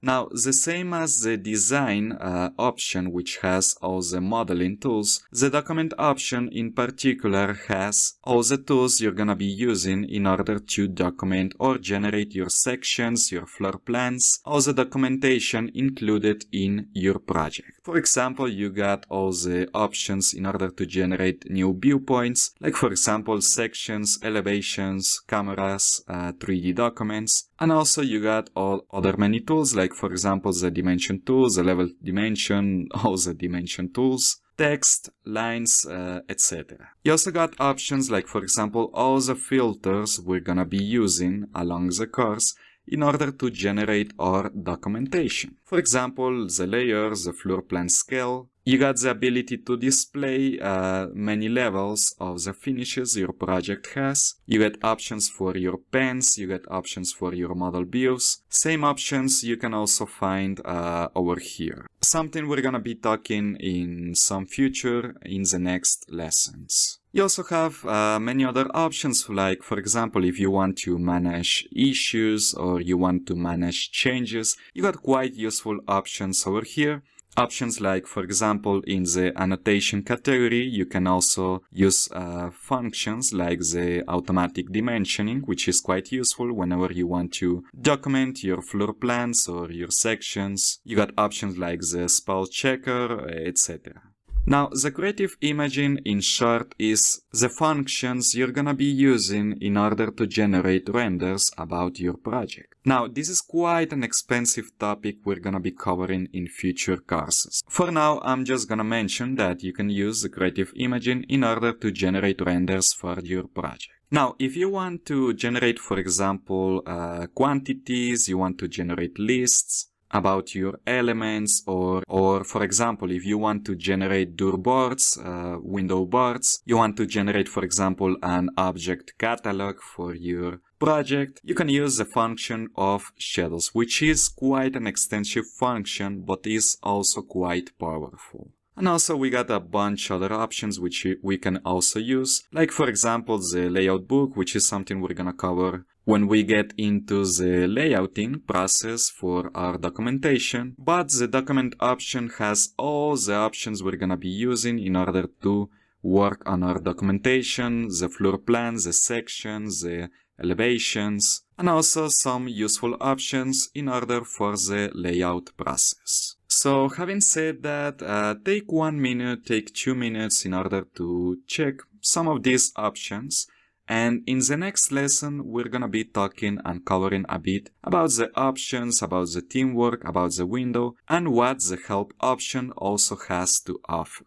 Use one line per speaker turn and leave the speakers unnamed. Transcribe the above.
Now, the same as the design option, which has all the modeling tools, the document option in particular has all the tools you're gonna be using in order to document or generate your sections, your floor plans, all the documentation included in your project. For example, you got all the options in order to generate new viewpoints, like for example, sections, elevations, cameras, 3D documents, and also you got all other many tools, like for example, the dimension tools, the level dimension, all the dimension tools, text, lines, etc. You also got options like, for example, all the filters we're gonna be using along the course in order to generate our documentation. For example, the layers, the floor plan scale. You got the ability to display many levels of the finishes your project has. You get options for your pens, you get options for your model views. Same options you can also find over here. Something we're gonna be talking in some future in the next lessons. You also have many other options, like for example, if you want to manage issues or you want to manage changes, you got quite useful options over here. Options like, for example, in the annotation category, you can also use functions like the automatic dimensioning, which is quite useful whenever you want to document your floor plans or your sections. You got options like the spell checker, etc. Now, the creative imaging, in short, is the functions you're gonna be using in order to generate renders about your project. Now, this is quite an expensive topic we're gonna be covering in future courses. For now, I'm just gonna mention that you can use the creative imaging in order to generate renders for your project. Now, if you want to generate, for example, quantities, you want to generate lists about your elements, or for example, if you want to generate door boards, window boards, you want to generate, for example, an object catalog for your project, you can use the function of shadows, which is quite an extensive function, but is also quite powerful. And also we got a bunch other options which we can also use, like for example the layout book, which is something we're gonna cover when we get into the layouting process for our documentation. But the document option has all the options we're gonna be using in order to work on our documentation, the floor plans, the sections, the elevations, and also some useful options in order for the layout process. So having said that, take 1 minute, take 2 minutes in order to check some of these options. And in the next lesson, we're gonna be talking and covering a bit about the options, about the teamwork, about the window, and what the help option also has to offer.